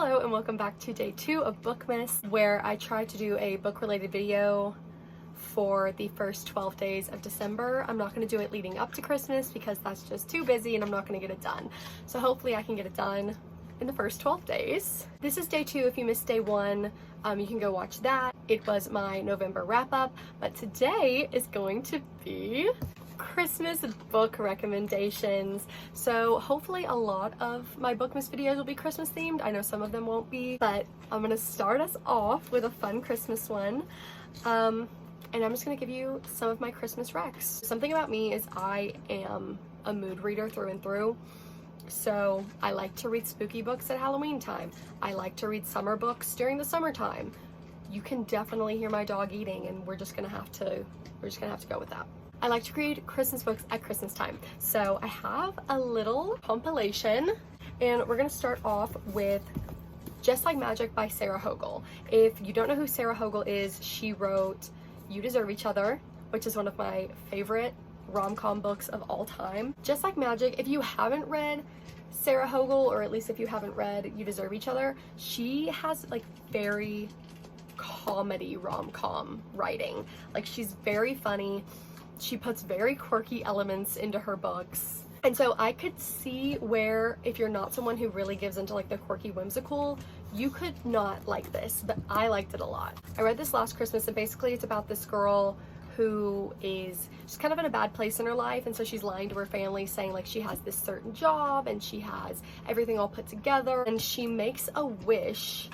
Hello and welcome back to day 2 of Bookmas, where I try to do a book related video for the first 12 days of December. I'm not going to do it leading up to Christmas because that's just too busy and I'm not going to get it done. So hopefully I can get it done in the first 12 days. This is day 2. If you missed day 1, you can go watch that. It was my November wrap up, but today is going to be Christmas book recommendations. So hopefully a lot of my Bookmas videos will be Christmas themed. I know some of them won't be, but I'm gonna start us off with a fun Christmas one. And I'm just gonna give you some of my Christmas recs. Something about me is I am a mood reader through and through. So I like to read spooky books at Halloween time. I like to read summer books during the summertime. You can definitely hear my dog eating, and we're just gonna have to go with that. I like to read Christmas books at Christmas time. So I have a little compilation, and we're gonna start off with Just Like Magic by Sarah Hogle. If you don't know who Sarah Hogle is, she wrote You Deserve Each Other, which is one of my favorite rom-com books of all time. Just Like Magic, if you haven't read Sarah Hogle, or at least if you haven't read You Deserve Each Other, she has like very comedy rom-com writing. Like, she's very funny. She puts very quirky elements into her books. And so I could see where, if you're not someone who really gives into like the quirky whimsical, you could not like this, but I liked it a lot. I read this last Christmas, and basically it's about this girl who is just kind of in a bad place in her life, and so she's lying to her family saying like she has this certain job and she has everything all put together, and she makes a wish.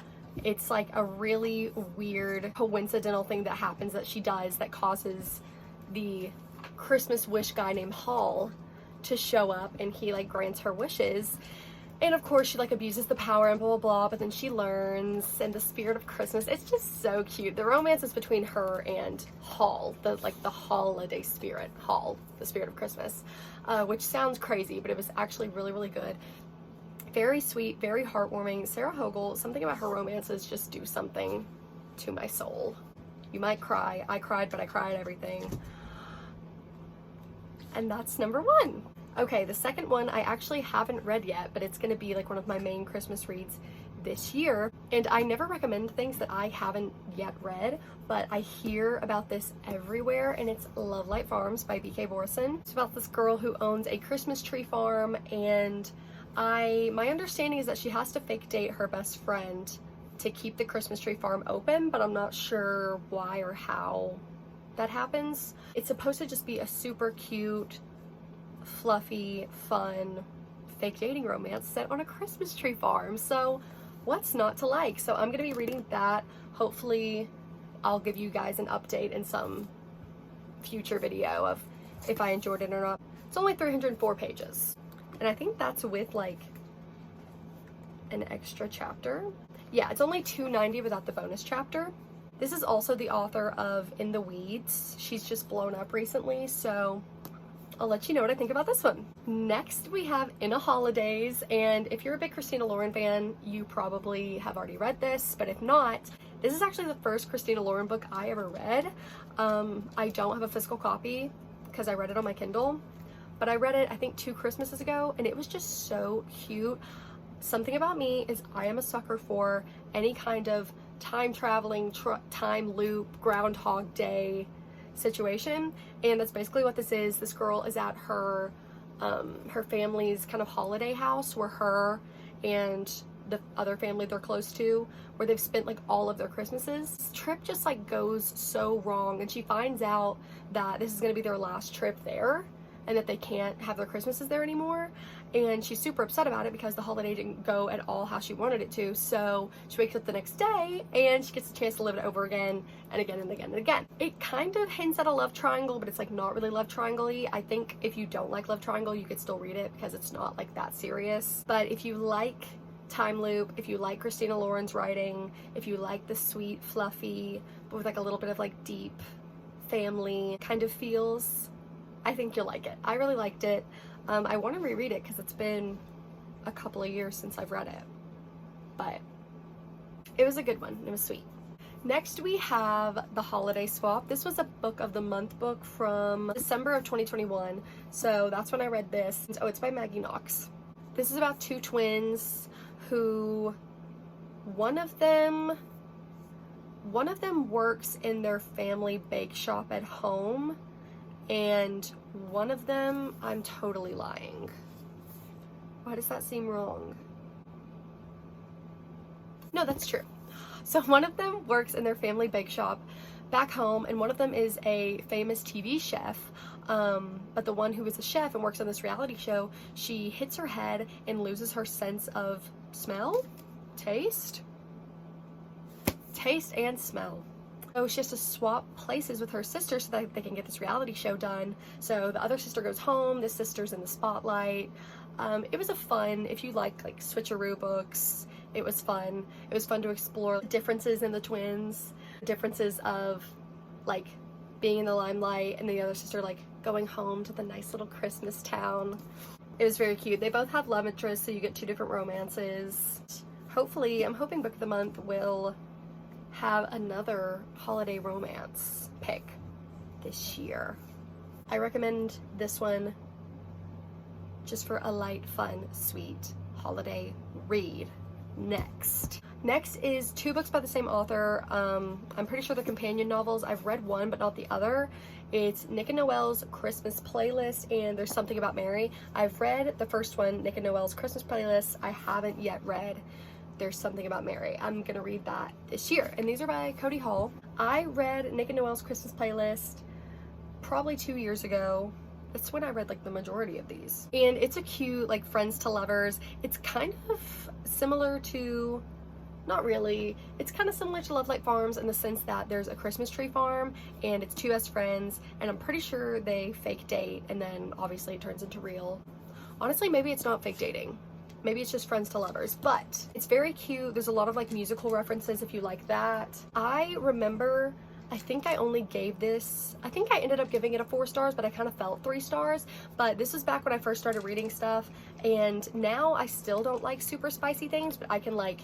It's like a really weird coincidental thing that happens that she does that causes the Christmas wish guy named Hall to show up, and he like grants her wishes. And of course she like abuses the power and blah blah blah, but then she learns, and the spirit of Christmas, it's just so cute. The romance is between her and Hall, the holiday spirit, Hall, the spirit of Christmas, which sounds crazy, but it was actually really good. Very sweet, very heartwarming. Sarah Hogle, something about her romances just do something to my soul. You might cry. I cried, but I cried everything. And that's number 1. Okay, the second one I actually haven't read yet, but it's gonna be like one of my main Christmas reads this year. And I never recommend things that I haven't yet read, but I hear about this everywhere, and it's Love Light Farms by B.K. Borison. It's about this girl who owns a Christmas tree farm, and my understanding is that she has to fake date her best friend to keep the Christmas tree farm open, but I'm not sure why or how that happens. It's supposed to just be a super cute, fluffy, fun, fake dating romance set on a Christmas tree farm. So what's not to like? So I'm gonna be reading that. Hopefully I'll give you guys an update in some future video of if I enjoyed it or not. It's only 304 pages. And I think that's with like an extra chapter. Yeah, it's only $2.90 without the bonus chapter. This is also the author of In the Weeds. She's just blown up recently, so I'll let you know what I think about this one. Next, we have In a Holidays, and if you're a big Christina Lauren fan, you probably have already read this, but if not, this is actually the first Christina Lauren book I ever read. I don't have a physical copy because I read it on my Kindle, but I read it I think 2 Christmases ago, and it was just so cute. Something about me is I am a sucker for any kind of time traveling, time loop, Groundhog Day situation, and that's basically what this is. This girl is at her family's kind of holiday house, where her and the other family they're close to, where they've spent like all of their Christmases. This trip just like goes so wrong, and she finds out that this is going to be their last trip there, and that they can't have their Christmases there anymore, and she's super upset about it because the holiday didn't go at all how she wanted it to. So she wakes up the next day and she gets a chance to live it over again and again and again and again. It kind of hints at a love triangle, but it's like not really love triangle-y. I think if you don't like love triangle, you could still read it because it's not like that serious. But if you like time loop, if you like Christina Lauren's writing, if you like the sweet, fluffy, but with like a little bit of like deep family kind of feels, I think you'll like it. I really liked it. I want to reread it because it's been a couple of years since I've read it, but it was a good one. It was sweet. Next we have The Holiday Swap. This was a book of the month book from December of 2021, so that's when I read this. Oh, it's by Maggie Knox. This is about 2 twins who One of them works in their family bake shop at home, and one of them, I'm totally lying. Why does that seem wrong? No, that's true. So one of them works in their family bake shop back home, and one of them is a famous TV chef. But the one who is a chef and works on this reality show, she hits her head and loses her sense of smell? Taste and smell. So she has to swap places with her sister so that they can get this reality show done. So the other sister goes home, this sister's in the spotlight. It was a fun, if you like switcheroo books, it was fun. It was fun to explore the differences in the twins, the differences of like being in the limelight and the other sister like going home to the nice little Christmas town. It was very cute. They both have love interests, so you get 2 different romances. Hopefully, I'm hoping Book of the Month will have another holiday romance pick this year. I recommend this one just for a light, fun, sweet holiday read. Next is 2 books by the same author. I'm pretty sure they're companion novels. I've read one but not the other. It's Nick and Noelle's Christmas Playlist and There's Something About Mary. I've read the first one, Nick and Noelle's Christmas Playlist. I haven't yet read There's Something About Mary. I'm gonna read that this year, and these are by Cody Hall. I read Nick and Noelle's Christmas Playlist probably 2 years ago. That's when I read like the majority of these, and it's a cute like friends to lovers. It's kind of similar to, not really, it's kind of similar to Love Light Farms in the sense that there's a Christmas tree farm and it's 2 best friends, and I'm pretty sure they fake date and then obviously it turns into real. Honestly, maybe it's not fake dating. Maybe it's just friends to lovers, but it's very cute. There's a lot of like musical references if you like that. I remember, I think I only gave this, I think I ended up giving it a 4 stars, but I kind of felt 3 stars. But this was back when I first started reading stuff, and now I still don't like super spicy things, but I can like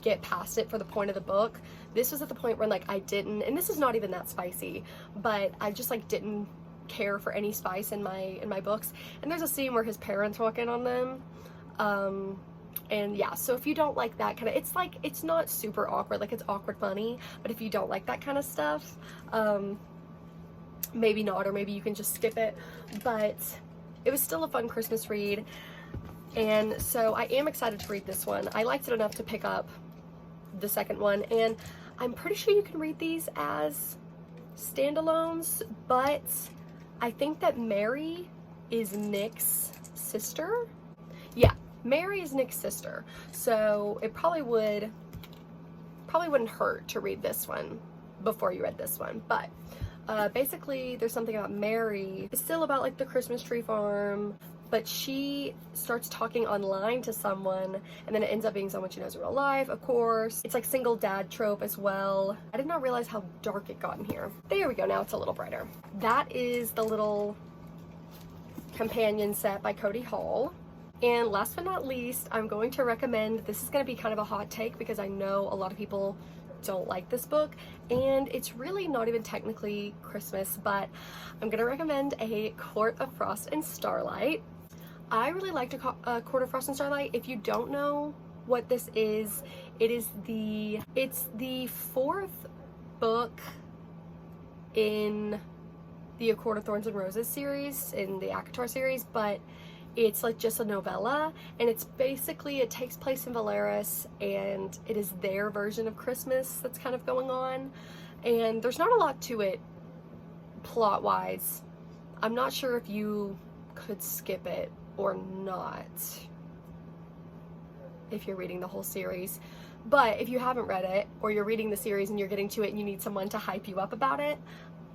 get past it for the point of the book. This was at the point where like I didn't, and this is not even that spicy, but I just like didn't care for any spice in my books. And there's a scene where his parents walk in on them. And yeah, so if you don't like that kind of, it's like, it's not super awkward, like it's awkward funny, but if you don't like that kind of stuff, maybe not, or maybe you can just skip it. But it was still a fun Christmas read, and so I am excited to read this one. I liked it enough to pick up the second one, and I'm pretty sure you can read these as standalones, but I think that Mary is Nick's sister. Yeah, Mary is Nick's sister, so it probably wouldn't hurt to read this one before you read this one. But basically There's Something About Mary. It's still about like the Christmas tree farm, but she starts talking online to someone, and then it ends up being someone she knows in real life, of course. It's like single dad trope as well. I did not realize how dark it got in here. There we go, now it's a little brighter. That is the little companion set by Cody Hall. And last but not least, I'm going to recommend, this is going to be kind of a hot take because I know a lot of people don't like this book, and it's really not even technically Christmas, but I'm going to recommend A Court of Frost and Starlight. I really liked A Court of Frost and Starlight. If you don't know what this is, it's the 4th book in the A Court of Thorns and Roses series, in the ACOTAR series, but it's like just a novella, and it's basically, it takes place in Valeris, and it is their version of Christmas that's kind of going on, and there's not a lot to it plot wise. I'm not sure if you could skip it or not if you're reading the whole series, but if you haven't read it, or you're reading the series and you're getting to it and you need someone to hype you up about it,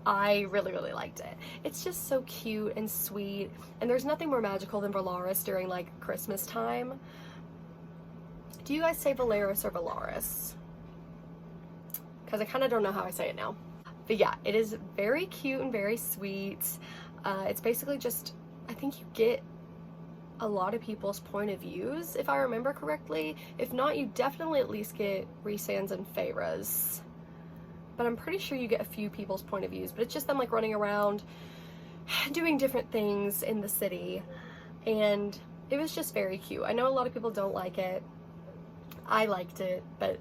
I really liked it. It's just so cute and sweet, and there's nothing more magical than Valeris during like Christmas time. Do you guys say Valeris or Valaris? Because I kind of don't know how I say it now. But yeah, it is very cute and very sweet. It's basically just, I think you get a lot of people's point of views, if I remember correctly. If not, you definitely at least get Rhysand's and Feyre's. But I'm pretty sure you get a few people's point of views, but it's just them like running around doing different things in the city, and it was just very cute. I know a lot of people don't like it, I liked it, but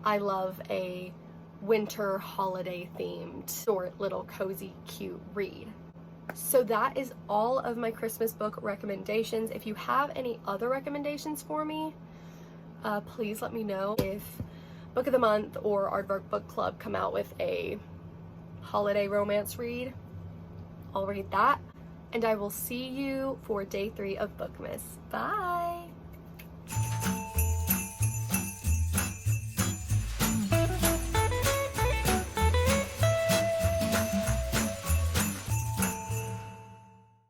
I love a winter holiday themed short little cozy cute read. So that is all of my Christmas book recommendations. If you have any other recommendations for me, please let me know. If Book of the Month or Aardvark Book Club come out with a holiday romance read, I'll read that. And I will see you for day 3 of Bookmas. Bye!